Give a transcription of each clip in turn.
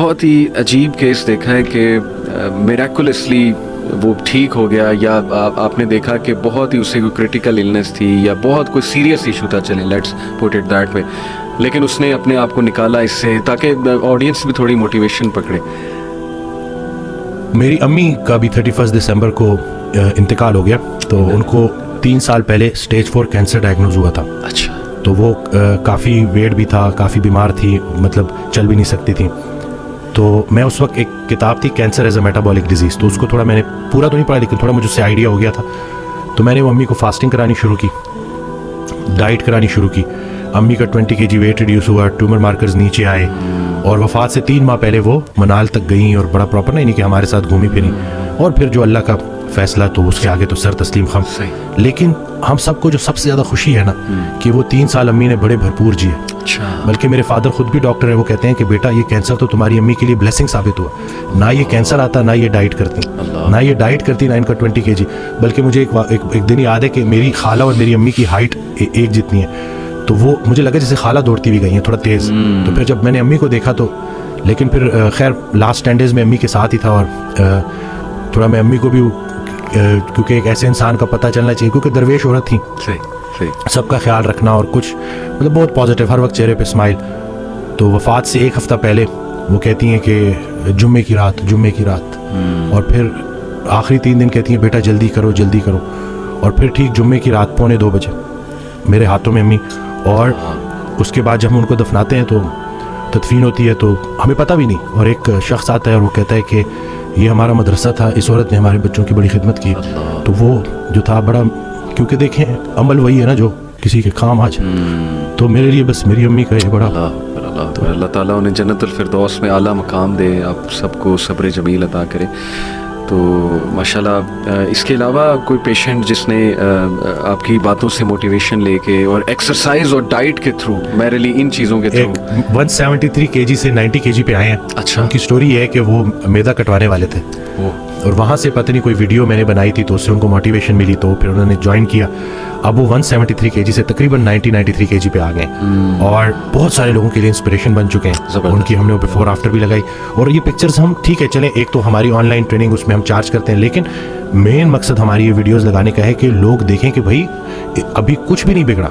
بہت ہی عجیب کیس دیکھا ہے کہ میریکولسلی وہ ٹھیک ہو گیا, یا آپ نے دیکھا کہ بہت ہی اسے کوئی کرٹیکل النس تھی یا بہت کوئی سیریس ایشو تھا, چلیں let's put it that way, لیکن اس نے اپنے آپ کو نکالا اس سے تاکہ آڈینس بھی تھوڑی موٹیویشن پکڑے. میری امی کا بھی 31 دسمبر کو انتقال ہو گیا, تو ان کو 3 سال پہلے اسٹیج 4 کینسر ڈائگنوز ہوا تھا. اچھا. تو وہ کافی ویٹ بھی تھا, کافی بیمار تھی, مطلب چل بھی نہیں سکتی تھی. تو میں اس وقت ایک کتاب تھی cancer as a metabolic disease, تو اس کو تھوڑا میں نے پورا تو نہیں پڑھا لیکن تھوڑا مجھ سے آئیڈیا ہو گیا تھا. تو میں نے وہ امی کو فاسٹنگ کرانی شروع کی, ڈائٹ کرانی شروع کی. امی کا 20 kg ویٹ ریڈیوس ہوا, ٹیومر مارکرز نیچے آئے, اور وفات سے 3 ماہ پہلے وہ منال تک گئیں, اور بڑا پراپر نہیں کہ ہمارے ساتھ گھومی پھری, اور پھر جو اللہ کا فیصلہ تو اس کے آگے تو سر تسلیم خم. لیکن ہم سب کو جو سب سے زیادہ خوشی ہے نا کہ وہ 3 سال امی نے بڑے بھرپور جیے. بلکہ میرے فادر خود بھی ڈاکٹر ہیں, وہ کہتے ہیں کہ بیٹا یہ کینسر تو تمہاری امی کے لیے بلیسنگ ثابت ہوا, نہ یہ کینسر آتا نہ یہ ڈائٹ کرتی نہ ان کا 20 kg. بلکہ مجھے ایک دن یاد ہے کہ میری خالہ اور میری امی کی ہائٹ ایک جتنی ہے, تو وہ مجھے لگا جیسے خالہ دوڑتی ہوئی گئی ہیں تھوڑا تیز. تو پھر جب میں نے امی کو دیکھا تو, لیکن پھر خیر لاسٹ 10 days میں امی کے ساتھ ہی تھا, اور تھوڑا میں امی کو بھی کیونکہ ایک ایسے انسان کا پتہ چلنا چاہیے, کیونکہ درویش عورت تھی, سب کا خیال رکھنا اور کچھ مطلب بہت پازیٹیو, ہر وقت چہرے پہ اسمائل. تو وفات سے 1 ہفتہ پہلے وہ کہتی ہیں کہ جمعے کی رات, اور پھر آخری 3 دن کہتی ہیں بیٹا جلدی کرو. اور پھر ٹھیک جمعے کی رات 1:45 بجے میرے ہاتھوں میں امی, اور اس کے بعد جب ہم ان کو دفناتے ہیں تو تدفین ہوتی ہے تو ہمیں پتہ بھی نہیں, اور ایک شخص آتا ہے اور وہ کہتا ہے کہ یہ ہمارا مدرسہ تھا, اس عورت نے ہمارے بچوں کی بڑی خدمت کی. تو وہ جو تھا بڑا, کیونکہ دیکھیں عمل وہی ہے نا جو کسی کے کام آ جائے, تو میرے لیے بس میری امی کا یہ بڑا اللہ تعالیٰ انہیں جنت الفردوس میں اعلیٰ مقام دے, آپ سب کو صبر جمیل عطا کرے. تو ماشاءاللہ اس کے علاوہ کوئی پیشنٹ جس نے آپ کی باتوں سے موٹیویشن لے کے اور ایکسرسائز اور ڈائٹ کے تھرو, میرلی ان چیزوں کے تھرو 173 kg سے 90 kg پہ آئے ہیں. اچھا. ان کی سٹوری یہ ہے کہ وہ میدا کٹوانے والے تھے, اور وہاں سے پتہ نہیں کوئی ویڈیو میں نے بنائی تھی تو اس سے ان کو موٹیویشن ملی, تو پھر انہوں نے جوائن کیا. اب وہ 173 kg سے تقریباً 93 kg پہ آ گئے, اور بہت سارے لوگوں کے لیے انسپریشن بن چکے ہیں. ان کی ہم نے بیفور آفٹر بھی لگائی, اور یہ پکچرز ہم ٹھیک ہے چلیں, ایک تو ہماری آن لائن ٹریننگ اس میں ہم چارج کرتے ہیں, لیکن مین مقصد ہماری یہ ویڈیوز لگانے کا ہے کہ لوگ دیکھیں کہ بھائی ابھی کچھ بھی نہیں بگڑا,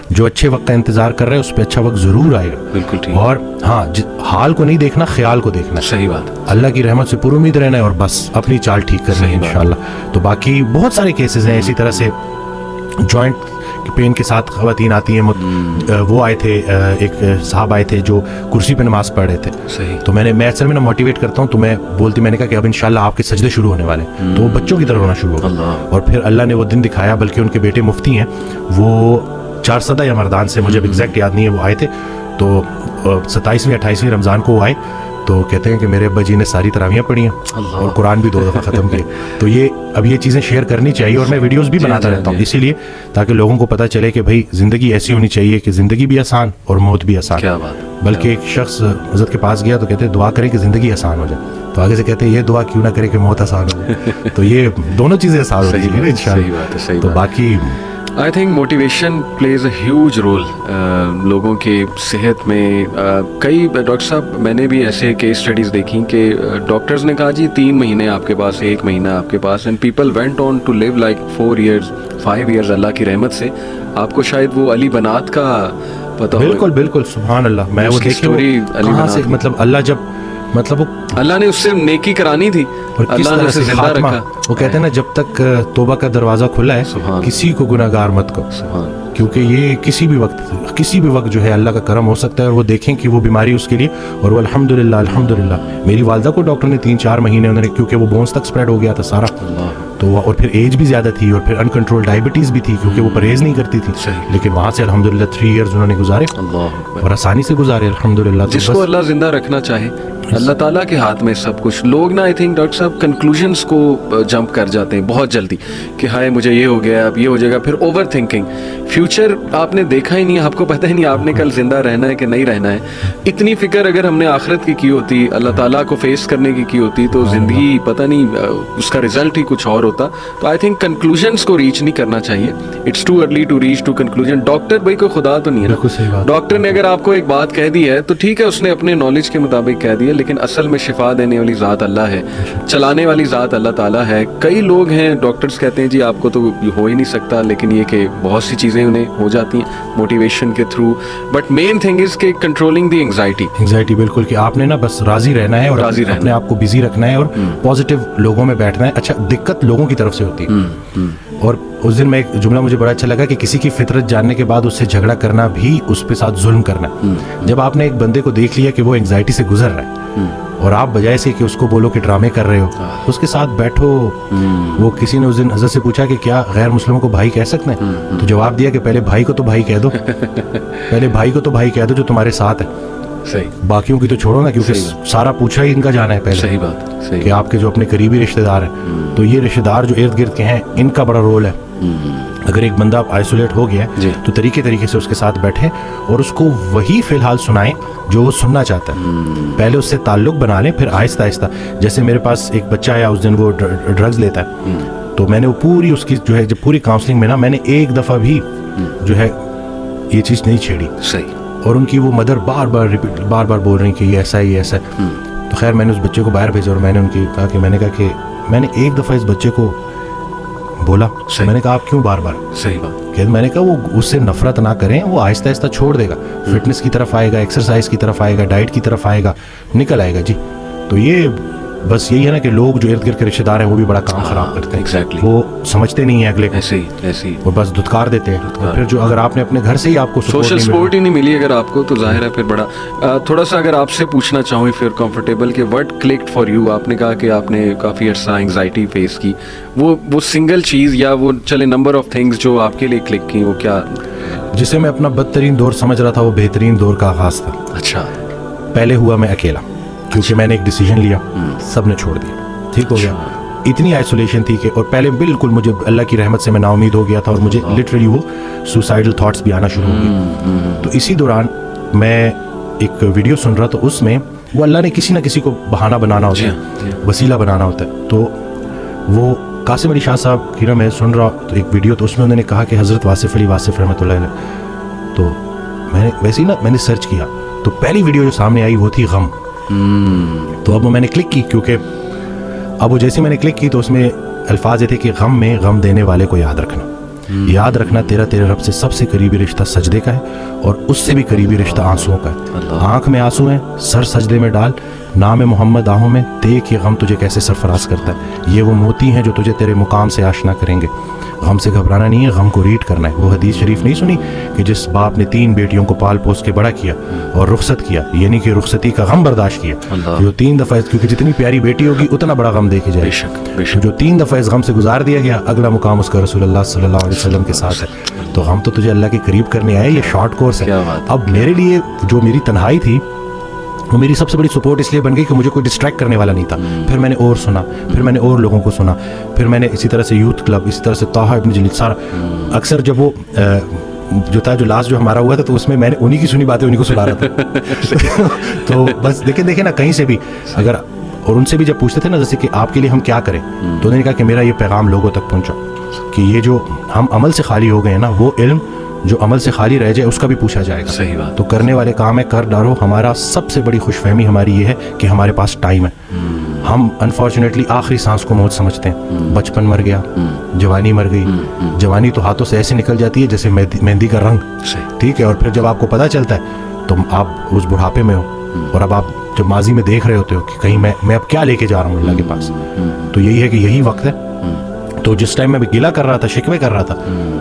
جو اچھے وقت کا انتظار کر رہے ہیں اس پہ اچھا وقت ضرور آئے گا. بالکل ٹھیک. اور ہاں حال کو نہیں دیکھنا, خیال کو دیکھنا. صحیح بات. اللہ کی رحمت سے پر امید رہنا ہے, اور بس اپنی چال ٹھیک کرنی ہے انشاءاللہ. تو باقی بہت سارے کیسز ہیں اسی طرح سے, جوائنٹ پین کے ساتھ خواتین آتی ہیں. وہ آئے تھے, ایک صاحب آئے تھے جو کرسی پہ نماز پڑھ رہے تھے. تو میں اکثر میں موٹیویٹ کرتا ہوں, تو میں نے کہا کہ اب انشاءاللہ آپ کے سجدے شروع ہونے والے, تو وہ بچوں کی طرح ہونا شروع ہو گیا. اور پھر اللہ نے وہ دن دکھایا, بلکہ ان کے بیٹے مفتی ہیں, وہ 4 یا مردان سے, مجھے ایگزیکٹ یاد نہیں ہے, وہ آئے تھے. تو 27ویں 28ویں رمضان کو وہ آئے, تو کہتے ہیں کہ میرے ابا جی نے ساری تراویحیں پڑھی ہیں اور قرآن بھی 2 دفعہ ختم کیے. تو اب یہ چیزیں شیئر کرنی چاہیے, اور میں ویڈیوز بھی بناتا رہتا ہوں اسی لیے تاکہ لوگوں کو پتہ چلے کہ بھائی زندگی ایسی ہونی چاہیے کہ زندگی بھی آسان اور موت بھی آسان. بلکہ ایک شخص حضرت کے پاس گیا تو کہتے دعا کرے کہ زندگی آسان ہو جائے, تو آگے سے کہتے ہیں یہ دعا کیوں نہ کرے کہ موت آسان ہو جائے. تو یہ دونوں چیزیں آسان ہو جائیں گی انشاءاللہ. تو باقی I think motivation plays a huge role لوگوں کے صحت میں. کئی ڈاکٹر صاحب میں نے بھی ایسے کیس اسٹڈیز دیکھی کہ ڈاکٹرز نے کہا جی 3 مہینے آپ کے پاس, 1 مہینہ آپ کے پاس, and people went on to live like 4 years 5 years. اللہ کی رحمت سے آپ کو شاید وہ علی بنات کا پتہ ہو. بالکل سبحان اللہ. میں وہ دیکھی کہاں سے, مطلب اللہ جب اللہ نے اس سے نیکی کرانی تھی, اللہ نے اسے زندہ رکھا. وہ کہتے ہیں نا جب تک توبہ کا دروازہ کھلا ہے کسی کو گناہگار مت کرو, کیونکہ یہ کسی بھی وقت جو ہے اللہ کا کرم ہو سکتا ہے. اور وہ دیکھیں کہ وہ بیماری اس کے لیے, اور وہ الحمدللہ میری والدہ کو ڈاکٹر نے 3-4 مہینے انہوں نے, کیونکہ وہ بونس تک اسپریڈ ہو گیا تھا سارا, تو اور پھر ایج بھی زیادہ تھی, اور پھر ان کنٹرول ڈائبٹیز بھی تھی کیونکہ وہ پرہیز نہیں کرتی تھی. لیکن وہاں سے الحمدللہ 3 years انہوں نے گزارے, اور آسانی سے گزارے الحمدللہ. جس کو اللہ زندہ رکھنا چاہے اللہ تعالیٰ کے ہاتھ میں سب کچھ. لوگ نا آئی تھنک ڈاکٹر صاحب کنکلوژنس کو جمپ کر جاتے ہیں بہت جلدی کہ ہائے مجھے یہ ہو گیا, اب یہ ہو جائے گا, پھر اوور تھنکنگ. فیوچر آپ نے دیکھا ہی نہیں, آپ کو پتہ ہی نہیں آپ نے کل زندہ رہنا ہے کہ نہیں رہنا ہے. اتنی فکر اگر ہم نے آخرت کی ہوتی, اللہ تعالیٰ کو فیس کرنے کی ہوتی, تو زندگی پتہ نہیں اس کا رزلٹ ہی کچھ اور ہوتا. تو آئی تھنک کنکلوژنس کو ریچ نہیں کرنا چاہیے. It's too early to reach to conclusion. Doctor کوئی خدا تو نہیں ہے. ڈاکٹر نے اگر آپ کو ایک بات کہہ دی ہے تو ٹھیک ہے, اس نے اپنے نالج کے مطابق کہہ دیا, ہے, لیکن اصل میں شفا دینے والی ذات اللہ ہے, چلانے والی ذات اللہ تعالیٰ ہے. کئی لوگ ہیں ڈاکٹرز کہتے ہیں جی آپ کو تو ہو ہی نہیں سکتا, لیکن یہ کہ بہت سی چیزیں انہیں ہو جاتی ہیں موٹیویشن کے through. But main thing is کہ کنٹرولنگ دی انگزائٹی بالکل, کہ آپ نے نا بس راضی رہنا ہے اور اپنے آپ کو بزی رکھنا ہے اور پازیٹیو لوگوں میں بیٹھنا ہے. اچھا, دقت لوگوں کی طرف سے ہوتی ہے. اور اس دن میں ایک جملہ مجھے بڑا اچھا لگا کہ کسی کی فطرت جاننے کے بعد اس سے جھگڑا کرنا بھی اس پہ ساتھ ظلم کرنا ہے. جب آپ نے ایک بندے کو دیکھ لیا کہ وہ انگزائٹی سے گزر رہا ہے اور آپ بجائے سے کہ اس کو بولو کہ ڈرامے کر رہے ہو, اس کے ساتھ بیٹھو. وہ کسی نے اس دن حضرت سے پوچھا کہ کیا غیر مسلموں کو بھائی کہہ سکتے ہیں, تو جواب دیا کہ پہلے بھائی کو تو بھائی کہہ دو, پہلے بھائی کو تو بھائی کہہ دو جو تمہارے ساتھ ہے, صحیح, باقیوں کی تو چھوڑو نا, کیونکہ سارا پوچھا ہی ان کا جانا ہے پہلے. صحیح بات, صحیح, کہ آپ کے جو اپنے قریبی رشتہ دار ہیں, تو یہ رشتہ دار جو ارد گرد کے ہیں ان کا بڑا رول ہے. اگر ایک بندہ آئسولیٹ ہو گیا ہے تو طریقے سے اس کے ساتھ بیٹھیں اور اس کو وہی فی الحال سنائیں جو وہ سننا چاہتا ہے. پہلے اس سے تعلق بنا لیں, پھر آہستہ آہستہ. جیسے میرے پاس ایک بچہ آیا اس دن, وہ ڈرگز لیتا ہے, تو میں نے وہ پوری اس کی جو ہے جب پوری کاؤنسلنگ میں نا میں نے ایک دفعہ بھی جو ہے یہ چیز نہیں چھیڑی. صحیح. اور ان کی وہ مدر بار بار بول رہی کہ یہ ایسا ہے, یہ ایسا ہے. تو خیر میں نے اس بچے کو باہر بھیجا اور میں نے ان کی کہا کہ میں نے ایک دفعہ اس بچے کو بولا, میں نے کہا آپ کیوں بار بار. صحیح بات. کہ میں نے کہا وہ اس سے نفرت نہ کریں, وہ آہستہ آہستہ چھوڑ دے گا, فٹنس کی طرف آئے گا, ایکسرسائز کی طرف آئے گا, ڈائٹ کی طرف آئے گا, نکل آئے گا. جی تو یہ بس یہی ہے نا کہ لوگ جو ارد گرد کے رشتے دار ہیں وہ بھی بڑا کام خراب کرتے ہیں. وہ سمجھتے نہیں ہیں اگلے کو, ایسے ہی وہ بس دھتکار دیتے ہیں. اور پھر جو اگر آپ نے اپنے گھر سے ہی آپ کو سوشل سپورٹ ہی نہیں ملی اگر آپ کو, تو ظاہر ہے پھر بڑا. تھوڑا سا اگر آپ سے پوچھنا چاہوں پھر کمفرٹیبل کہ وٹ کلکڈ فار یو, آپ نے کہا کہ آپ نے کافی عرصہ انگزائٹی فیس کی, وہ سنگل چیز یا وہ چلے نمبر آف تھنگس جو آپ کے لیے کلک کی, وہ کیا؟ جسے میں اپنا بدترین دور سمجھ رہا تھا وہ بہترین دور کا آغاز تھا. اچھا. پہلے ہوا میں اکیلا, کیونکہ میں نے ایک ڈیسیجن لیا, سب نے چھوڑ دیا, ٹھیک ہو گیا. اتنی آئسولیشن تھی کہ, اور پہلے بالکل مجھے اللہ کی رحمت سے میں نا امید ہو گیا تھا اور مجھے لٹرلی وہ سوسائڈل تھاٹس بھی آنا شروع ہو گئے. تو اسی دوران میں ایک ویڈیو سن رہا, تو اس میں وہ اللہ نے کسی نہ کسی کو بہانہ بنانا ہوتا ہے, وسیلہ بنانا ہوتا ہے. تو وہ قاسم علی شاہ صاحب کی نا میں سن رہا تو ایک ویڈیو, تو اس میں انہوں نے کہا کہ حضرت واصف علی واصف رحمۃ اللہ علیہ. تو میں نے ویسے ہی نا میں نے سرچ کیا, تو پہلی ویڈیو جو سامنے آئی وہ تھی غم. تو اب میں نے کلک کی, کیونکہ اب وہ جیسے میں نے کلک کی تو اس میں الفاظ یہ تھے کہ غم میں غم دینے والے کو یاد رکھنا, یاد رکھنا تیرا تیرے رب سے سب سے قریبی رشتہ سجدے کا ہے, اور اس سے بھی قریبی رشتہ آنسوؤں کا ہے. آنکھ میں آنسو ہیں, سر سجدے میں ڈال, نام محمد آہوں میں, دیکھ یہ غم تجھے کیسے سرفراز کرتا ہے. یہ وہ موتی ہیں جو تجھے تیرے مقام سے آشنا کریں گے. غم سے گھبرانا نہیں ہے, غم کو ریڈ کرنا ہے. وہ حدیث شریف نہیں سنی کہ جس باپ نے 3 بیٹیوں کو پال پوس کے بڑا کیا اور رخصت کیا, یعنی کہ رخصتی کا غم برداشت کیا, جو 3 دفعہ, کیونکہ جتنی پیاری بیٹی ہوگی اتنا بڑا غم دے کے جائے. جو 3 دفعہ اس غم سے گزار دیا گیا, اگلا مقام اس کا رسول اللہ صلی اللہ علیہ وسلم کے ساتھ ہے. تو غم تو تجھے اللہ کے قریب کرنے آئے, یہ شارٹ کورس ہے. اب میرے لیے جو میری تنہائی تھی وہ میری سب سے بڑی سپورٹ اس لیے بن گئی کہ مجھے کوئی ڈسٹریکٹ کرنے والا نہیں تھا. پھر میں نے اور سنا, پھر میں نے اور لوگوں کو سنا, پھر میں نے اسی طرح سے یوتھ کلب, اسی طرح سے طه ابن جلیل, سارا اکثر جب وہ جو تھا جو لاسٹ جو ہمارا ہوا تھا, تو اس میں نے انہی کی سنی باتیں انہی کو سنا رہا تھا. تو بس دیکھیں نا کہیں سے بھی اگر, اور ان سے بھی جب پوچھتے تھے نا جیسے کہ آپ کے لیے ہم کیا کریں, تو انہوں نے کہا کہ میرا یہ پیغام لوگوں تک پہنچاؤ کہ یہ جو ہم عمل سے خالی ہو گئے ہیں نا, وہ علم جو عمل سے خالی رہ جائے اس کا بھی پوچھا جائے گا. صحیح بات. تو کرنے والے کام ہے, کر ڈالو. ہمارا سب سے بڑی خوش فہمی ہماری یہ ہے کہ ہمارے پاس ٹائم ہے. ہم انفارچونیٹلی آخری سانس کو موت سمجھتے ہیں. بچپن مر گیا, جوانی مر گئی. جوانی تو ہاتھوں سے ایسے نکل جاتی ہے جیسے مہندی کا رنگ, ٹھیک ہے. اور پھر جب آپ کو پتہ چلتا ہے تو آپ اس بڑھاپے میں ہو, اور اب آپ جب ماضی میں دیکھ رہے ہوتے ہو کہ کہیں میں اب کیا لے کے جا رہا ہوں اللہ کے پاس. تو یہی ہے کہ یہی وقت ہے. تو جس ٹائم میں گلہ کر رہا تھا, شکوے کر رہا تھا,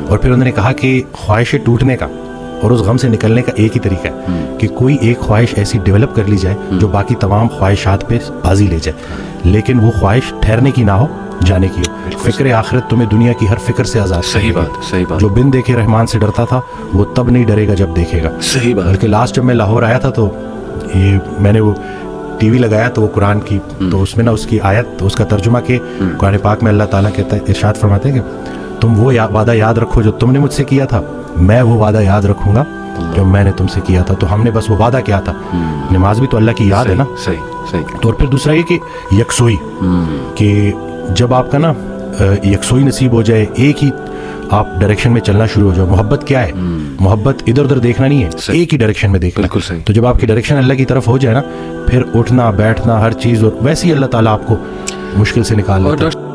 اور پھر انہوں نے کہا کہ خواہشیں ٹوٹنے کا اور اس غم سے نکلنے کا ایک ہی طریقہ ہے کہ کوئی ایک خواہش ایسی ڈیولپ کر لی جائے جو باقی تمام خواہشات پہ بازی لے جائے, لیکن وہ خواہش ٹھہرنے کی نہ ہو, جانے کی ہو. فکر آخرت تمہیں دنیا کی ہر فکر سے آزاد. صحیح بات, صحیح بات. جو بن دیکھے رحمان سے ڈرتا تھا وہ تب نہیں ڈرے گا جب دیکھے گا. صحیح بات. بلکہ لاسٹ جب میں لاہور آیا تھا تو یہ میں نے وہ ٹی وی لگایا تو وہ قرآن کی, تو اس میں نا اس کی آیت, اس کا ترجمہ کہ قرآن پاک میں اللہ تعالیٰ کہتا ہے, ارشاد فرماتے ہیں کہ تم وہ وعدہ یاد رکھو جو تم نے مجھ سے کیا تھا, میں وہ وعدہ یاد رکھوں گا جو میں نے تم سے کیا تھا. تو ہم نے بس وہ وعدہ کیا تھا. نماز بھی تو اللہ کی یاد ہے نا. صحیح. تو پھر دوسرا یہ کہ یکسوئی, کہ جب آپ کا نا یکسوئی نصیب ہو جائے, ایک ہی آپ ڈائریکشن میں چلنا شروع ہو جاؤ. محبت کیا ہے؟ محبت ادھر ادھر دیکھنا نہیں ہے, ایک ہی ڈائریکشن میں دیکھنا. بالکل صحیح. تو جب آپ کی ڈائریکشن اللہ کی طرف ہو جائے نا, پھر اٹھنا بیٹھنا ہر چیز, اور ویسے ہی اللہ تعالیٰ آپ کو مشکل سے نکال لیتا ہے.